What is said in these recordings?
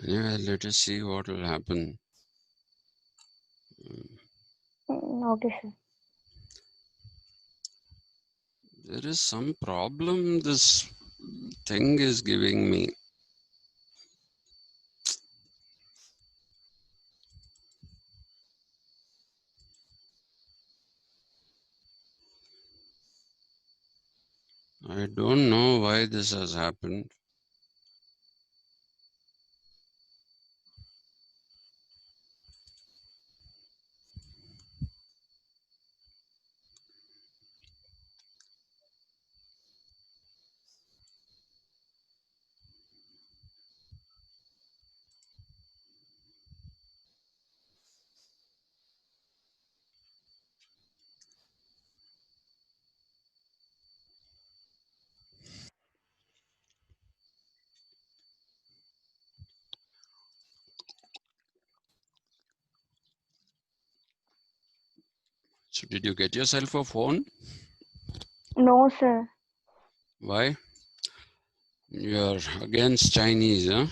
Anyway, let us see what will happen. Okay, sir. There is some problem this thing is giving me. I don't know why this has happened. So did you get yourself a phone? No, sir. Why? You're against Chinese, huh?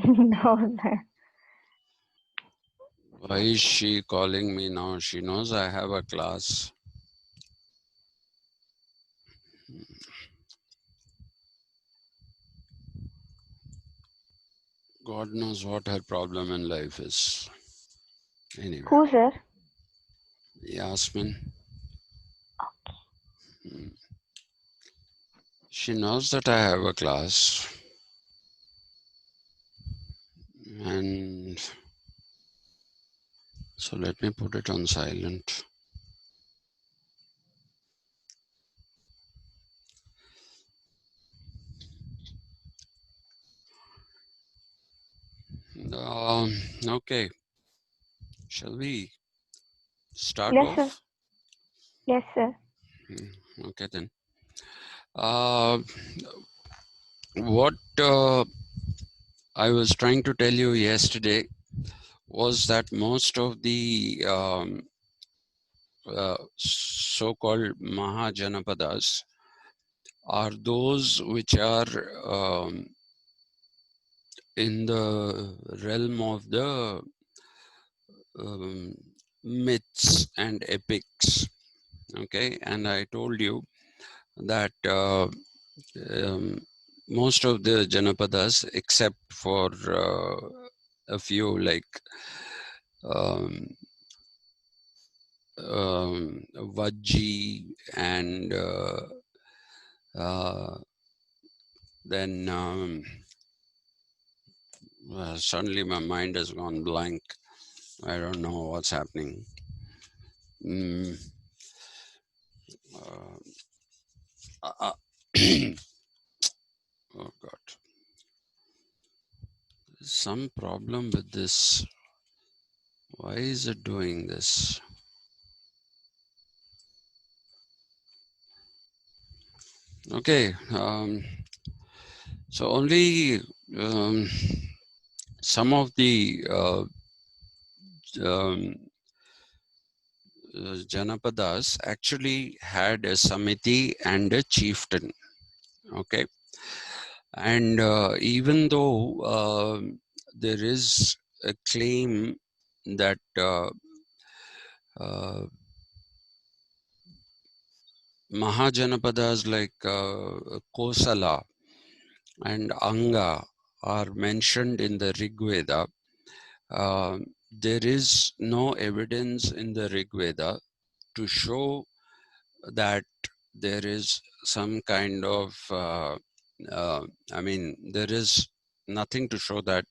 No, sir. Why is she calling me now? She knows I have a class. God knows what her problem in life is. Anyway, Who, sir? Yasmin. She knows that I have a class. And so let me put it on silent. Okay, shall we start Yes, sir. off? Yes, sir. Okay then. Uh, what I was trying to tell you yesterday was that most of the so-called Mahajanapadas are those which are in the realm of the um, myths and epics. Okay, and I told you that most of the Janapadas, except for a few like um, Vajji and then suddenly my mind has gone blank. I don't know what's happening. Mm, uh, oh God, some problem with this. Why is it doing this? Okay, so only um, some of the um, Janapadas actually had a Samiti and a chieftain. Okay, and even though there is a claim that uh, Mahajanapadas like Kosala and Anga are mentioned in the Rig Veda, there is no evidence in the Rig Veda to show that there is some kind of, I mean, there is nothing to show that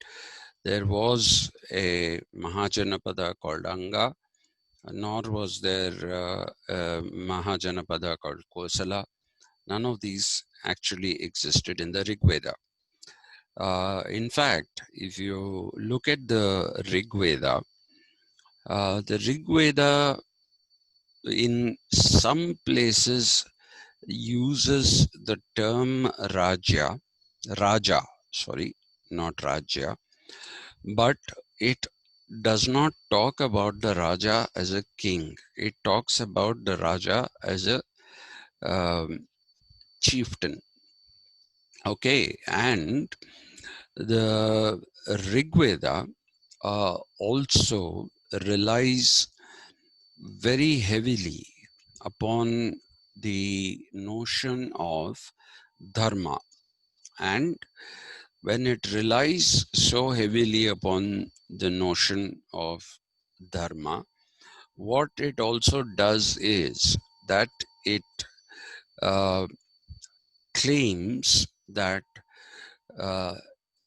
there was a Mahajanapada called Anga, nor was there a Mahajanapada called Kosala. None of these actually existed in the Rig Veda. In fact, if you look at the Rig Veda, the Rig Veda in some places uses the term Raja, sorry, not Rajya, but it does not talk about the Raja as a king. It talks about the Raja as a chieftain. Okay, and The Rigveda also relies very heavily upon the notion of dharma. And when it relies so heavily upon the notion of dharma, what it also does is that it uh, claims that uh,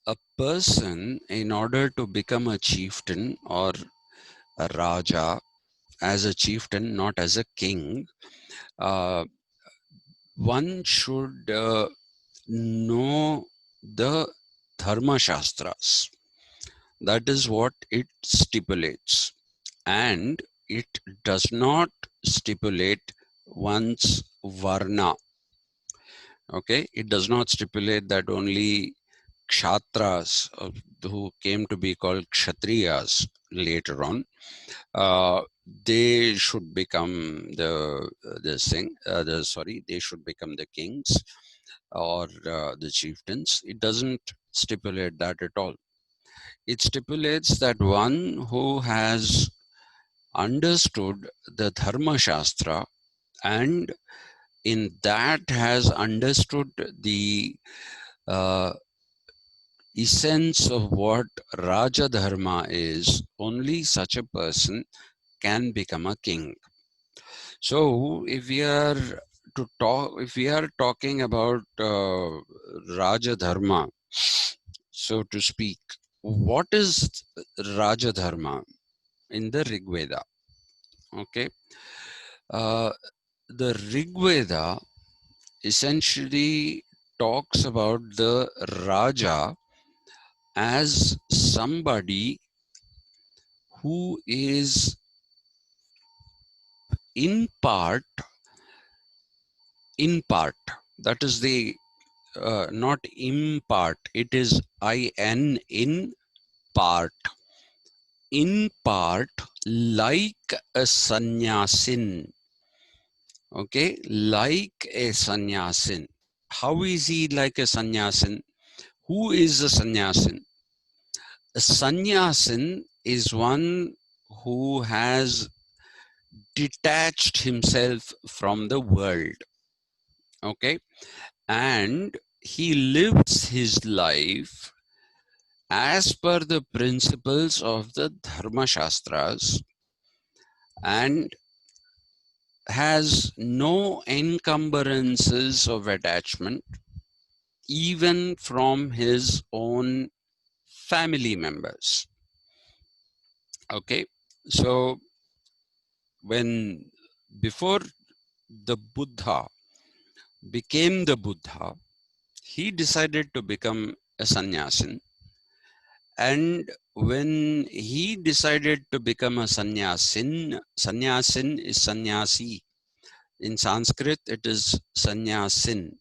a person, in order to become a chieftain or a raja, as a chieftain, not as a king, uh, one should know the Dharma Shastras. That is what it stipulates. And it does not stipulate one's Varna. Okay, it does not stipulate that only Kshatras, who came to be called Kshatriyas later on, uh, they should become they should become the kings or the chieftains. It doesn't stipulate that at all. It stipulates that one who has understood the Dharma Shastra and in that has understood the uh, essence of what Raja Dharma is, only such a person can become a king. So, if we are talking about Raja Dharma, so to speak, what is Raja Dharma in the Rig Veda? Okay, uh, the Rig Veda essentially talks about the Raja as somebody who is in part, that is the not impart, it is in part, like a sannyasin. Okay, like a sannyasin. How is he like a sannyasin? Who is a sannyasin? A sannyasin is one who has detached himself from the world. Okay, and he lives his life as per the principles of the Dharma Shastras and has no encumbrances of attachment even from his own family members. Okay, so when before the Buddha became the Buddha, he decided to become a sannyasin. And when he decided to become a sannyasin is sannyasi. In Sanskrit, it is sannyasin.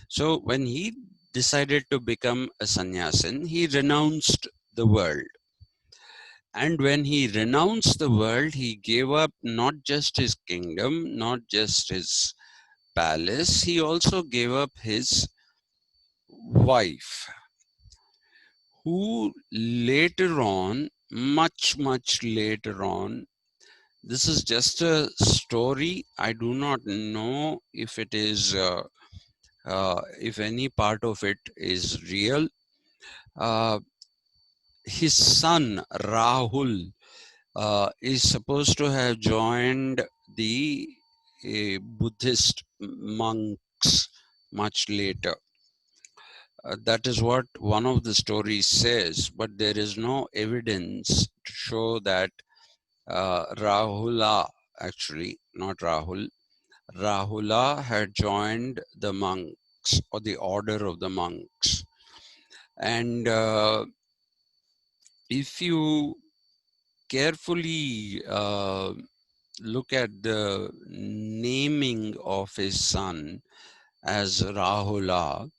So when he decided to become a sannyasin, he renounced the world. And when he renounced the world, he gave up not just his kingdom, not just his palace, he also gave up his wife, who later on, much later on, this is just a story. I do not know if it is, if any part of it is real. Uh, his son Rahul is supposed to have joined the Buddhist monks much later. That is what one of the stories says, but there is no evidence to show that Rahula, actually, not Rahul, Rahula had joined the monks or the order of the monks. And if you carefully look at the naming of his son as Rahula,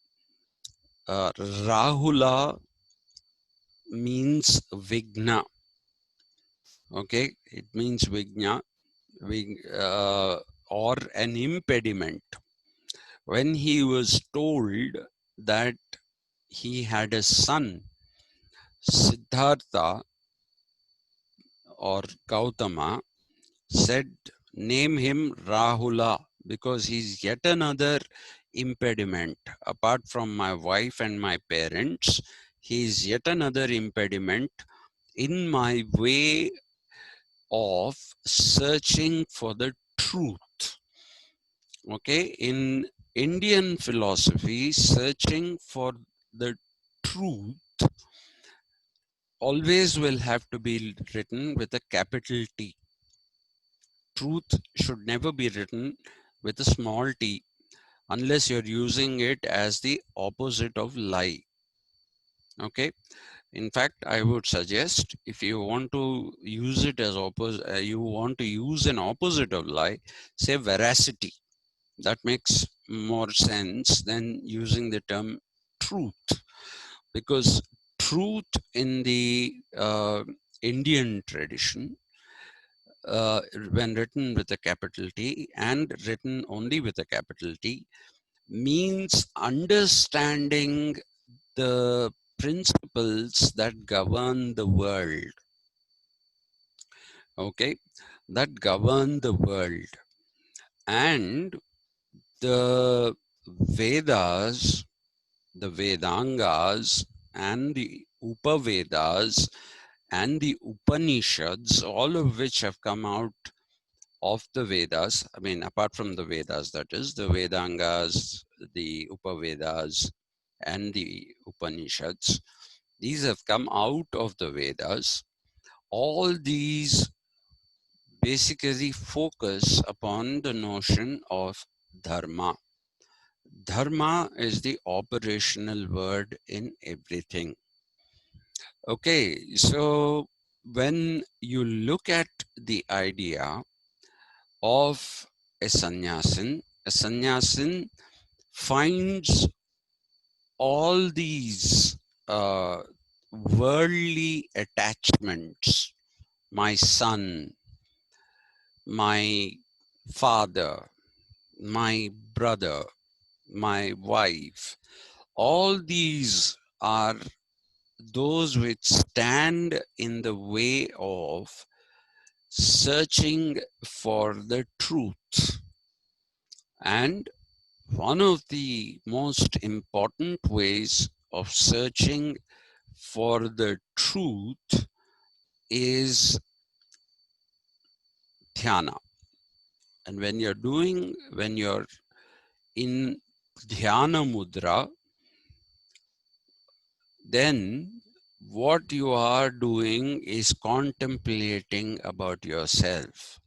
Rahula means Vigna. Okay, it means Vigna, or an impediment. When he was told that he had a son, Siddhartha or Gautama, said, name him Rahula because he's yet another impediment. Apart from my wife and my parents, he is yet another impediment in my way of searching for the truth. Okay, in Indian philosophy, searching for the truth always will have to be written with a capital T. Truth should never be written with a small t unless you're using it as the opposite of lie. Okay. In fact, I would suggest if you want to use it as you want to use an opposite of lie, say veracity. That makes more sense than using the term truth, because truth in the Indian tradition, when written with a capital T and written only with a capital T, means understanding the principles that govern the world. Okay, that govern the world. And the Vedas, the Vedangas, and the Upavedas and the Upanishads, all of which have come out of the Vedas. I mean, apart from the Vedas, that is, the Vedangas, the Upavedas, and the Upanishads, these have come out of the Vedas. All these basically focus upon the notion of dharma. Dharma is the operational word in everything. Okay, so when you look at the idea of a sannyasin finds all these worldly attachments, my son, my father, my brother, my wife, all these are those which stand in the way of searching for the truth. And one of the most important ways of searching for the truth is dhyana. And when you're in dhyana mudra, then what you are doing is contemplating about yourself.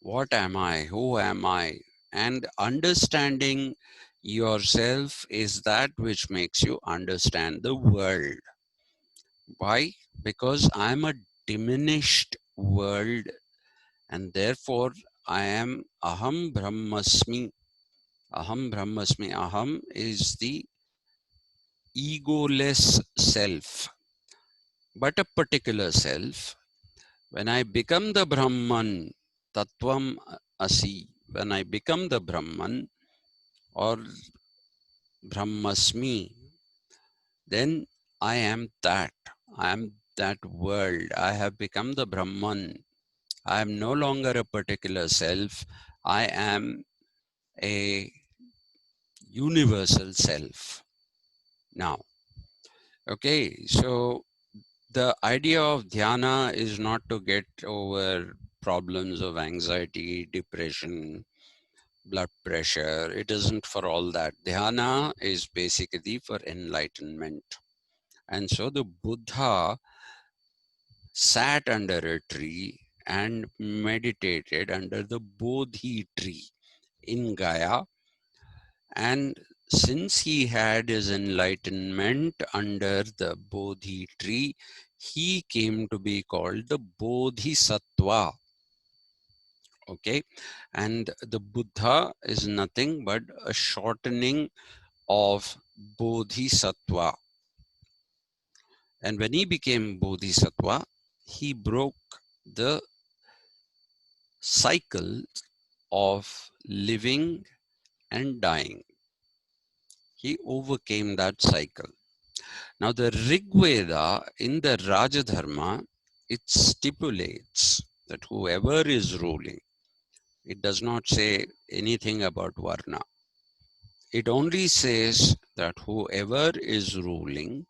What am I? Who am I? And understanding yourself is that which makes you understand the world. Why? Because I'm a diminished world, and therefore I am aham brahmasmi. Aham brahmasmi. Aham is the egoless self, but a particular self. When I become the Brahman, Tattvam Asi, when I become the Brahman or Brahmasmi, then I am that. I am that world. I have become the Brahman. I am no longer a particular self. I am a universal self now. Okay, so the idea of dhyana is not to get over problems of anxiety, depression, blood pressure. It isn't for all that. Dhyana is basically for enlightenment. And so the Buddha sat under a tree and meditated under the Bodhi tree in Gaya. And since he had his enlightenment under the Bodhi tree, he came to be called the Bodhisattva. Okay, and the Buddha is nothing but a shortening of Bodhisattva. And when he became Bodhisattva, he broke the cycle of living and dying. He overcame that cycle. Now the Rig Veda in the Rajadharma, it stipulates that whoever is ruling, it does not say anything about Varna. It only says that whoever is ruling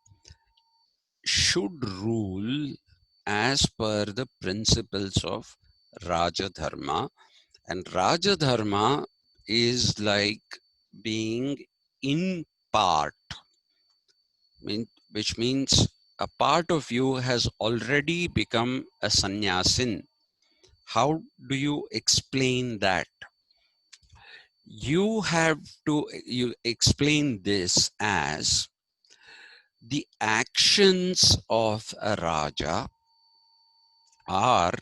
should rule as per the principles of Rajadharma. And Rajadharma is like being in part, which means a part of you has already become a sannyasin. How do you explain that? You explain this as the actions of a Raja are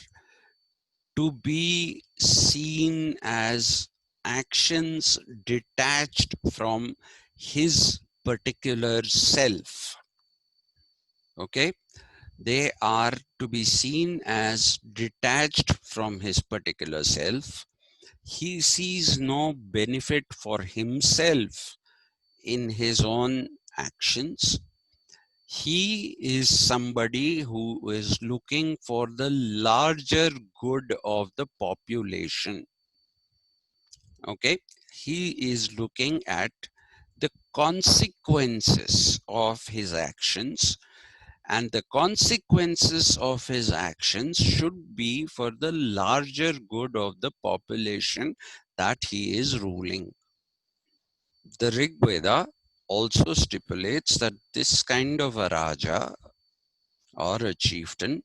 to be seen as actions detached from his particular self. Okay, they are to be seen as detached from his particular self. He sees no benefit for himself in his own actions. He is somebody who is looking for the larger good of the population. Okay, he is looking at the consequences of his actions, and the consequences of his actions should be for the larger good of the population that he is ruling. The Rig Veda also stipulates that this kind of a Raja or a chieftain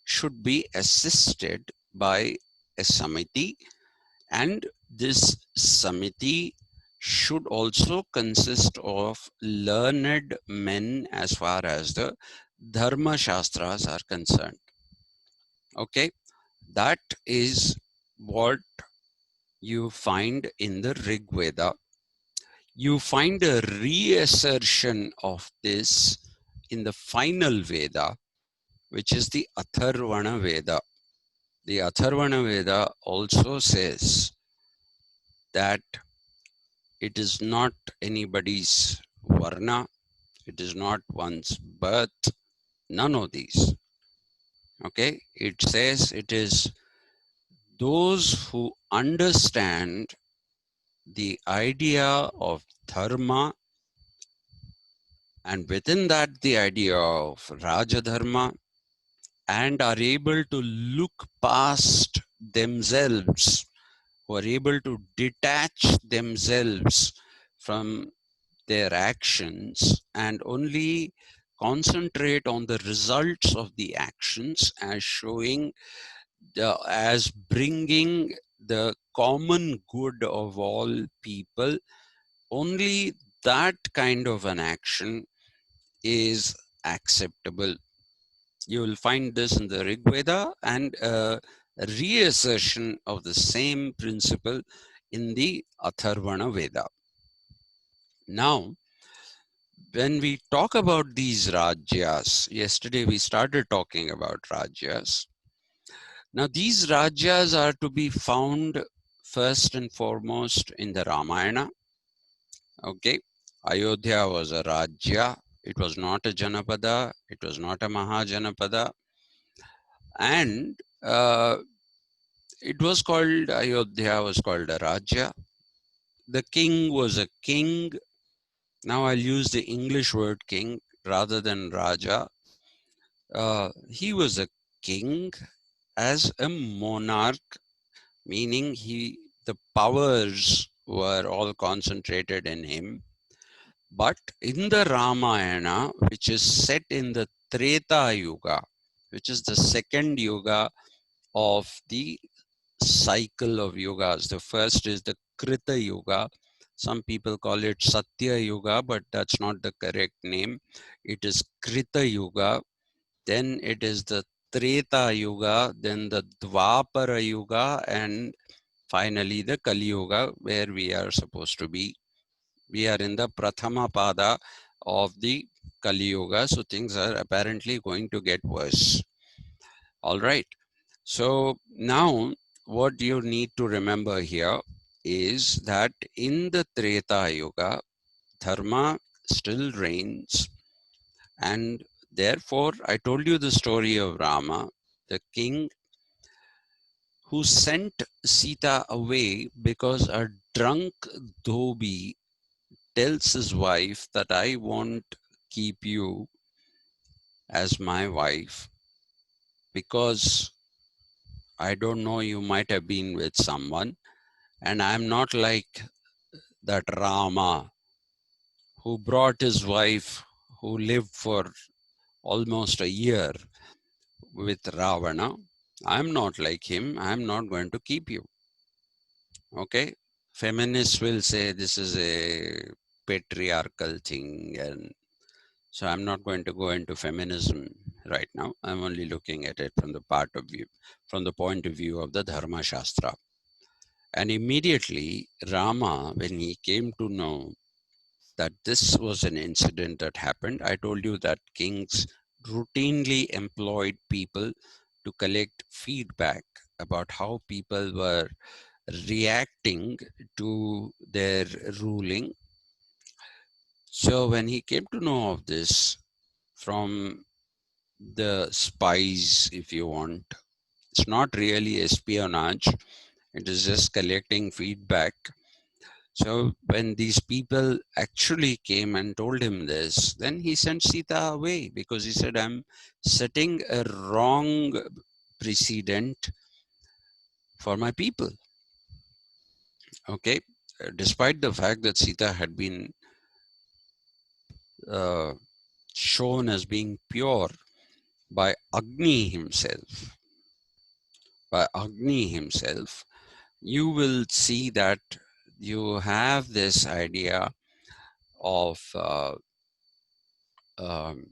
should be assisted by a Samiti, and this Samiti should also consist of learned men as far as the Dharma Shastras are concerned. Okay, that is what you find in the Rig Veda. You find a reassertion of this in the final Veda, which is the Atharvana Veda. The Atharvana Veda also says that it is not anybody's varna, it is not one's birth, none of these. Okay, it says it is those who understand the idea of dharma, and within that the idea of Rajadharma, and are able to look past themselves, who are able to detach themselves from their actions and only concentrate on the results of the actions as showing as bringing the common good of all people. Only that kind of an action is acceptable. You will find this in the Rig Veda, and a reassertion of the same principle in the Atharvana Veda. Now, when we talk about these Rajyas, yesterday we started talking about Rajyas. Now, these Rajyas are to be found first and foremost in the Ramayana. Okay, Ayodhya was a Rajya. It was not a Janapada. It was not a Mahajanapada. And it was called, Ayodhya was called a Rajya. The king was a king. Now I'll use the English word king rather than Raja. He was a king as a monarch, meaning the powers were all concentrated in him. But in the Ramayana, which is set in the Treta Yuga, which is the second yuga of the cycle of yugas. The first is the Krita Yuga. Some people call it Satya Yuga, but that's not the correct name. It is Krita Yuga. Then it is the Treta Yuga, then the Dwapara Yuga, and finally the Kali Yuga, where we are supposed to be. We are in the Prathama Pada of the Kali Yuga, so things are apparently going to get worse. All right. So now what you need to remember here is that in the Treta Yuga, Dharma still reigns. And therefore, I told you the story of Rama, the king who sent Sita away because a drunk dhobi tells his wife that I won't keep you as my wife because I don't know, you might have been with someone, and I'm not like that Rama who brought his wife who lived for almost a year with Ravana. I'm not like him. I'm not going to keep you. Okay? Feminists will say this is a patriarchal thing, and so I'm not going to go into feminism right now. I'm only looking at it from the from the point of view of the Dharma Shastra. And immediately Rama, when he came to know that this was an incident that happened, I told you that kings routinely employed people to collect feedback about how people were reacting to their ruling. So when he came to know of this from the spies, if you want, it's not really espionage, it is just collecting feedback. So when these people actually came and told him this, then he sent Sita away because he said, I'm setting a wrong precedent for my people. Okay. Despite the fact that Sita had been uh, shown as being pure by Agni himself, you will see that you have this idea of um,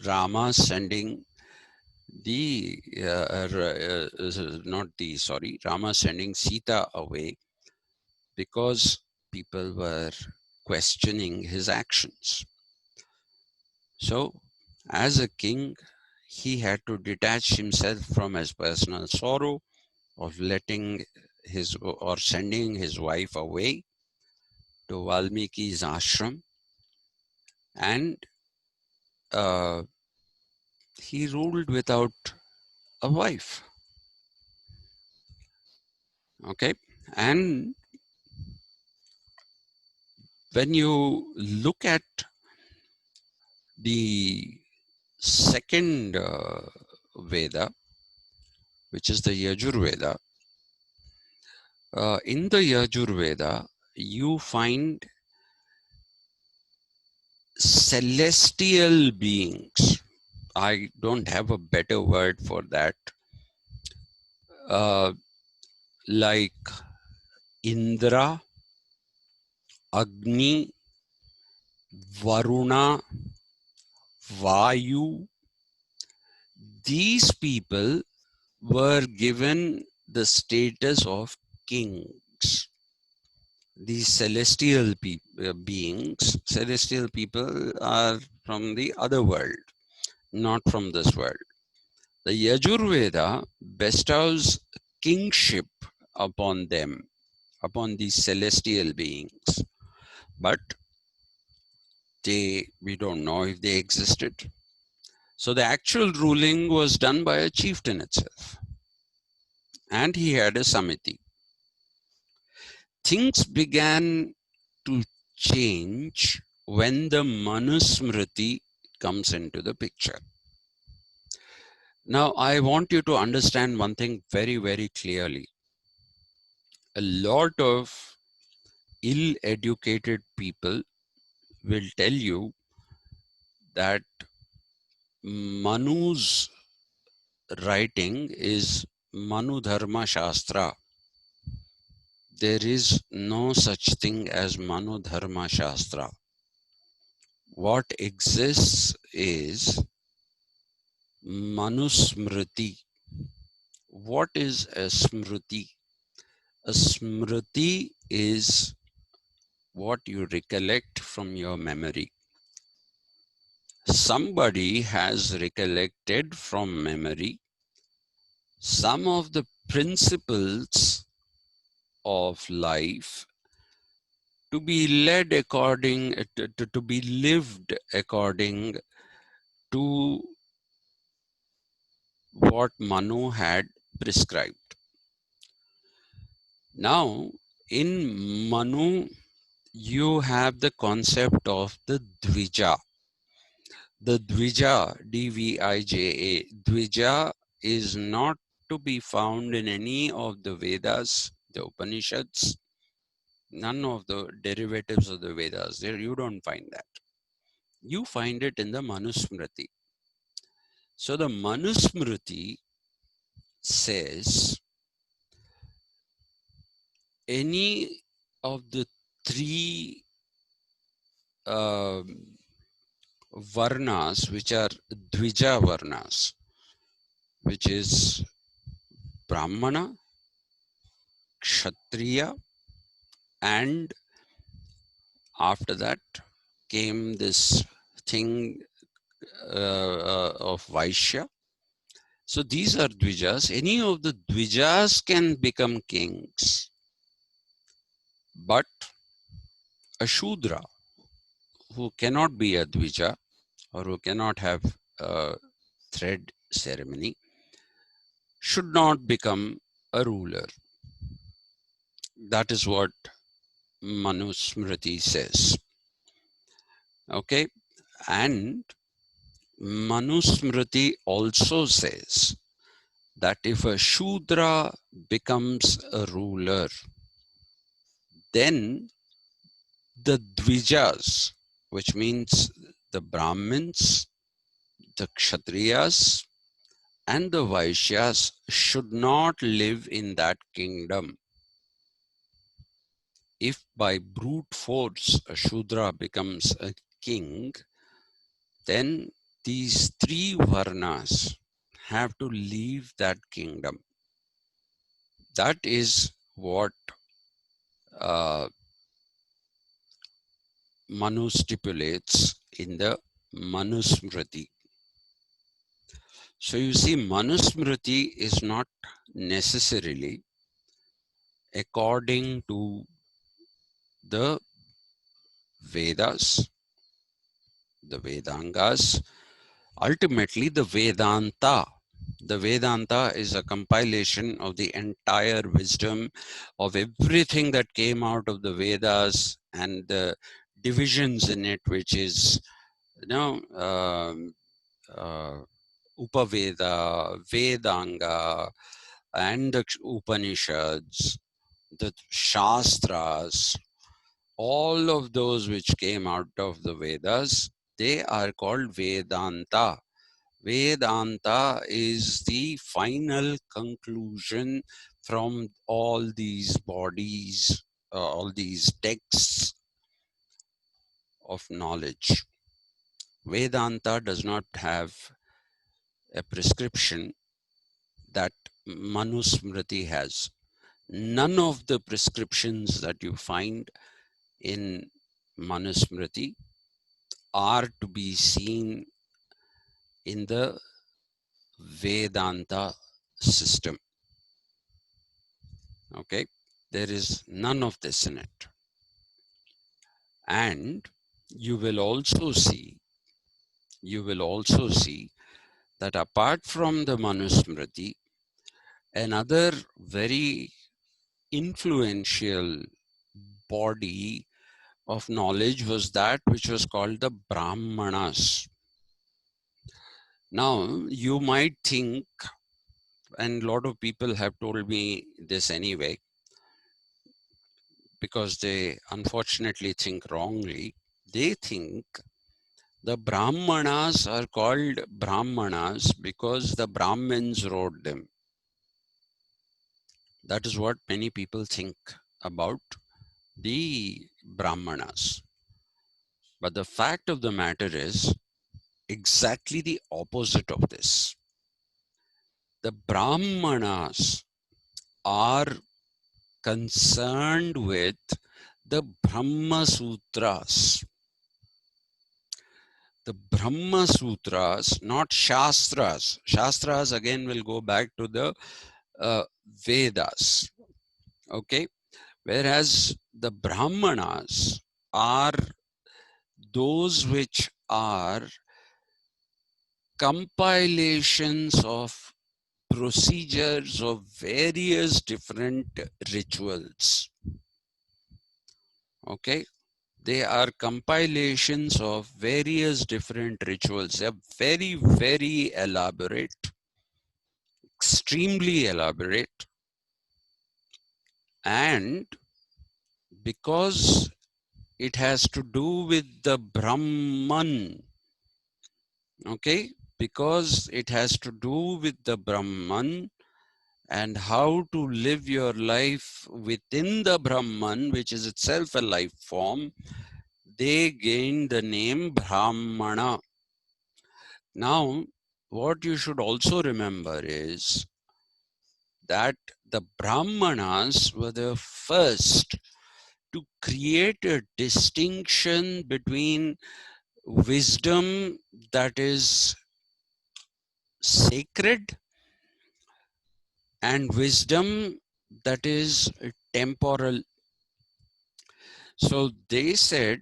Rama sending Rama sending Sita away because people were questioning his actions. So, as a king, he had to detach himself from his personal sorrow of letting his or sending his wife away to Valmiki's ashram, and uh, he ruled without a wife. Okay, and when you look at the second Veda, which is the Yajurveda, in the Yajurveda, you find celestial beings. I don't have a better word for that. Uh, like Indra, Agni, Varuna, Vayu, these people were given the status of kings. These beings, celestial people are from the other world, not from this world. The Yajurveda bestows kingship upon them, upon these celestial beings, but we don't know if they existed. So the actual ruling was done by a chieftain itself, and he had a samiti. Things began to change when the Manusmriti comes into the picture. Now, I want you to understand one thing very, very clearly. A lot of ill-educated people will tell you that Manu's writing is Manu Dharma Shastra. There is no such thing as Manu Dharma Shastra. What exists is Manusmriti. What is a smriti? A smriti is what you recollect from your memory. Somebody has recollected from memory some of the principles of life to be led according, to be lived according to what Manu had prescribed. Now, in Manu, you have the concept of the Dvija. The Dvija, D-V-I-J-A, Dvija is not to be found in any of the Vedas, the Upanishads, none of the derivatives of the Vedas. There you don't find that. You find it in the Manusmriti. So the Manusmriti says any of the three varnas, which are Dvija varnas, which is Brahmana, Kshatriya, and after that came this thing of Vaishya. So these are Dvijas. Any of the Dvijas can become kings, but a Shudra who cannot be a Dvija or who cannot have a thread ceremony should not become a ruler. That is what Manusmriti says. Okay, and Manusmriti also says that if a Shudra becomes a ruler, then the Dvijas, which means the Brahmins, the Kshatriyas, and the Vaishyas, should not live in that kingdom. If by brute force a Shudra becomes a king, then these three Varnas have to leave that kingdom. That is what Manu stipulates in the Manusmriti. So you see, Manusmriti is not necessarily according to the Vedas, the Vedangas, ultimately the Vedanta. The Vedanta is a compilation of the entire wisdom of everything that came out of the Vedas and the divisions in it, which is, uh, Upaveda, Vedanga, and the Upanishads, the Shastras, all of those which came out of the Vedas, they are called Vedanta. Vedanta is the final conclusion from all these bodies, all these texts of knowledge. Vedanta does not have a prescription that Manusmriti has. None of the prescriptions that you find in Manusmriti are to be seen in the Vedanta system. Okay, there is none of this in it. And you will also see that apart from the Manusmriti, another very influential body of knowledge was that which was called the Brahmanas. Now, you might think, and a lot of people have told me this anyway, because they unfortunately think wrongly. They think the Brahmanas are called Brahmanas because the Brahmins wrote them. That is what many people think about the Brahmanas. But the fact of the matter is exactly the opposite of this. The Brahmanas are concerned with the Brahma Sutras. The Brahma Sutras, not Shastras. Shastras again will go back to the Vedas. Okay, Whereas the Brahmanas are those which are compilations of procedures of various different rituals. Okay, they are compilations of various different rituals. They are very, very elaborate, extremely elaborate, and because it has to do with the Brahman, okay, because it has to do with the Brahman and how to live your life within the Brahman, which is itself a life form, they gain the name Brahmana. Now, what you should also remember is that the Brahmanas were the first to create a distinction between wisdom that is sacred and wisdom that is temporal. So they said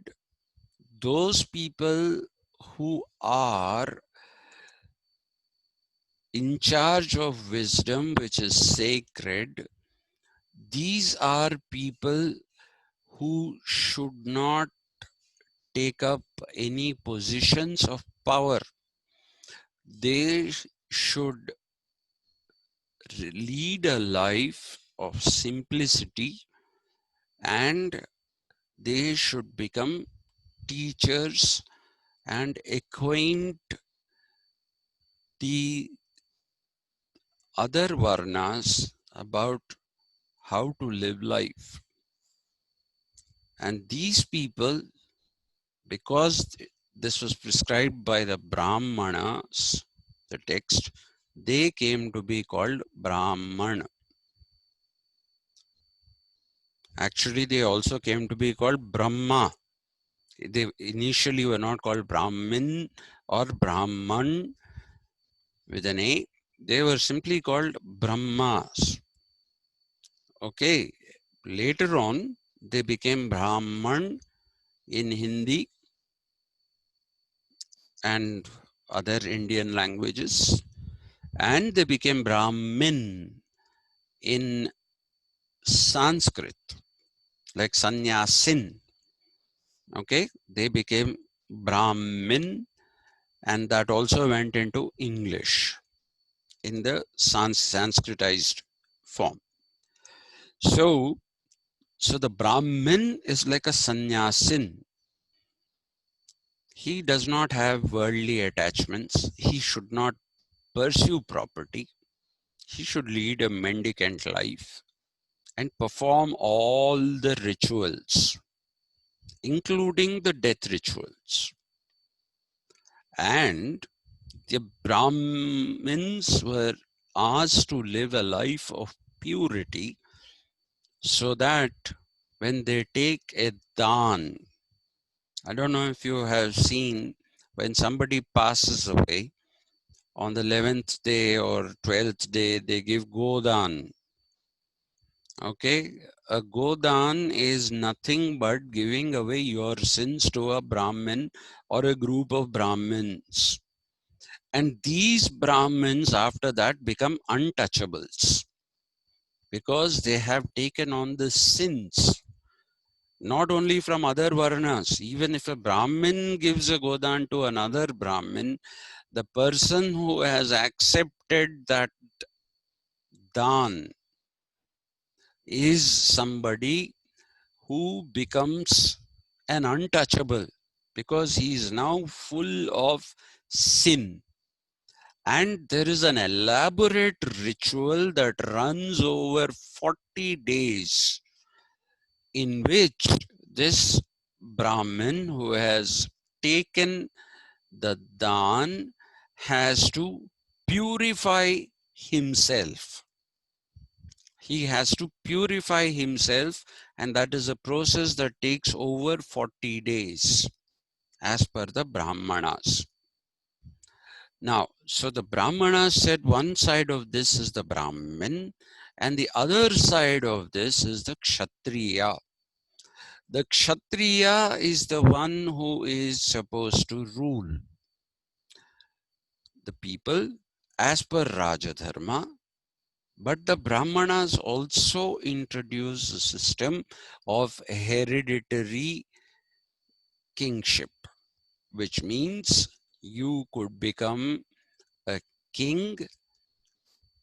those people who are in charge of wisdom, which is sacred, these are people who should not take up any positions of power. They should lead a life of simplicity, and they should become teachers and acquaint the other varnas about how to live life. And these people, because this was prescribed by the Brahmanas, the text, they came to be called Brahman. Actually, they also came to be called Brahma. They initially were not called Brahmin or Brahman with an A. They were simply called Brahmas. Okay. Later on, they became Brahman in Hindi and other Indian languages, and they became Brahmin in Sanskrit, like Sannyasin. Okay, they became Brahmin, and that also went into English in the Sanskritized form. So the Brahmin is like a Sannyasin. He does not have worldly attachments. He should not pursue property. He should lead a mendicant life and perform all the rituals, including the death rituals. And the Brahmins were asked to live a life of purity so that when they take a dan, I don't know if you have seen when somebody passes away on the 11th day or 12th day, they give godan. Okay, a godan is nothing but giving away your sins to a Brahmin or a group of Brahmins. And these Brahmins after that become untouchables because they have taken on the sins, not only from other varnas. Even if a Brahmin gives a godan to another Brahmin, the person who has accepted that dan is somebody who becomes an untouchable because he is now full of sin. And there is an elaborate ritual that runs over 40 days in which this Brahmin who has taken the dan has to purify himself. He has to purify himself, and that is a process that takes over 40 days as per the Brahmanas. Now, so the Brahmanas said one side of this is the Brahmin And the other side of this is the Kshatriya. The Kshatriya is the one who is supposed to rule the people as per Rajadharma. But the Brahmanas also introduce a system of hereditary kingship, which means you could become a king,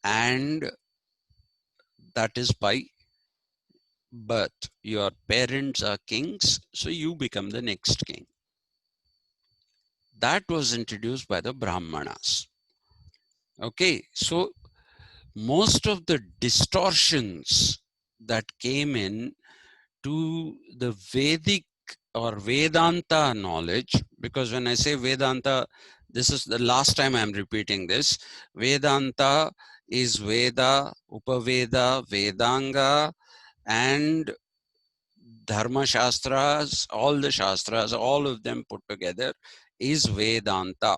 and that is by birth. Your parents are kings, so you become the next king. That was introduced by the Brahmanas. Okay, so most of the distortions that came in to the Vedic or Vedanta knowledge, because when I say Vedanta, this is the last time I'm repeating this. Vedanta is Veda, Upaveda, Vedanga, and Dharma Shastras, all the Shastras, all of them put together is Vedanta.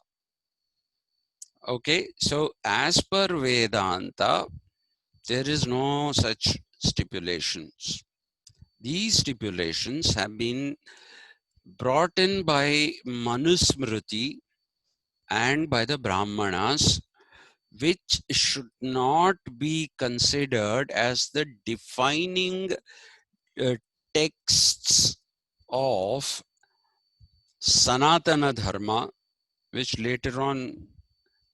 Okay, so as per Vedanta, there is no such stipulations. These stipulations have been brought in by Manusmriti and by the Brahmanas, which should not be considered as the defining uh, texts of Sanatana Dharma, which later on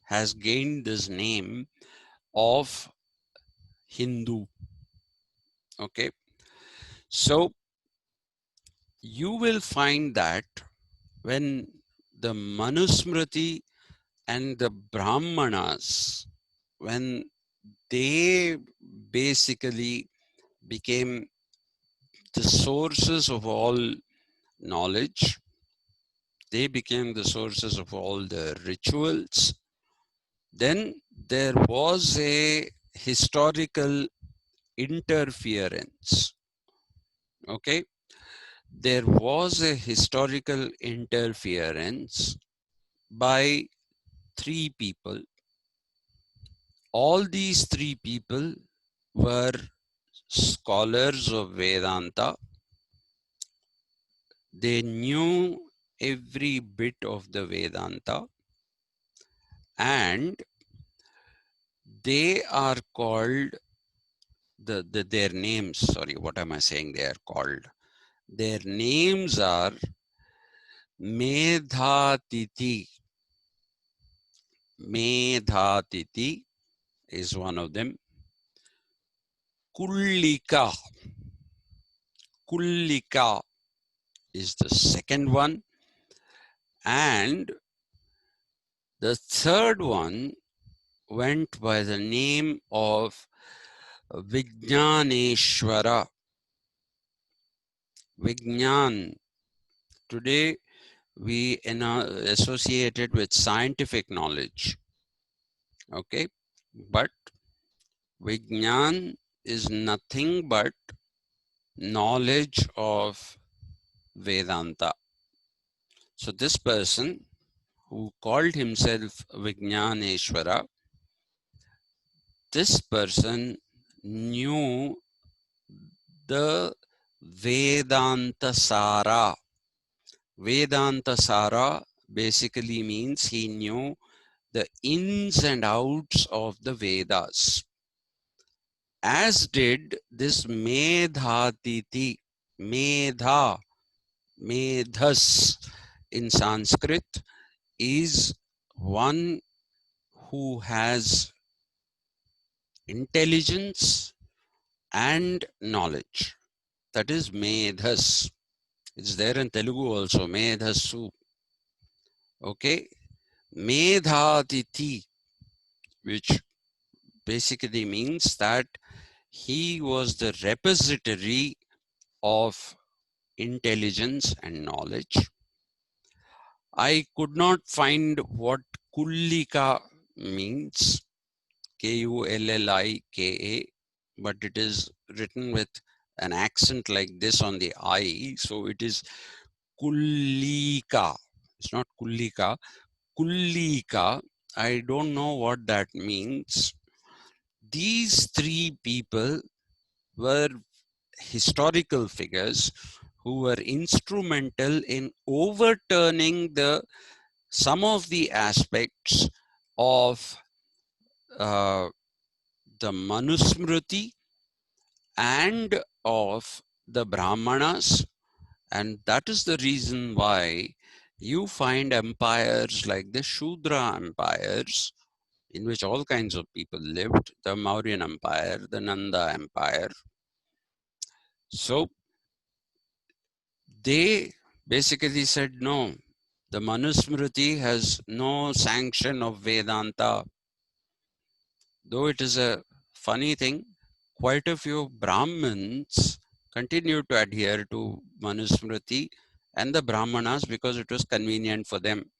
has gained this name of Hindu. Okay, so you will find that when the Manusmriti and the Brahmanas, when they basically became the sources of all knowledge, they became the sources of all the rituals, then there was a historical interference. Okay, there was a historical interference by three people. All these three people were scholars of Vedanta. They knew every bit of the Vedanta, and they are called their names. Sorry, what am I saying? They are called. Their names are Medhatiti. Medhatiti is one of them. Kullika. Kullika is the second one. And the third one went by the name of Vijnaneshwara. Vijnan. Today we associate it with scientific knowledge. Okay, but Vijnan is nothing but knowledge of Vedanta. So this person who called himself Vijnaneshwara, this person knew the Vedanta Sara. Vedanta Sara basically means he knew the ins and outs of the Vedas, as did this Medhatiti. Medha, Medhas in Sanskrit is one who has intelligence and knowledge. That is Medhas. It's there in Telugu also, Medhasu. Okay, Medhatiti, which basically means that he was the repository of intelligence and knowledge. I could not find what Kullika means, Kullika, but it is written with an accent like this on the I, so it is Kullika. It's not Kullika. Kullika. I don't know what that means, these three people were historical figures who were instrumental in overturning some of the aspects of the Manusmriti and of the Brahmanas. And that is the reason why you find empires like the Shudra empires, in which all kinds of people lived, the Mauryan Empire, the Nanda Empire. So they basically said, no, the Manusmriti has no sanction of Vedanta. Though it is a funny thing, quite a few Brahmins continued to adhere to Manusmriti and the Brahmanas because it was convenient for them.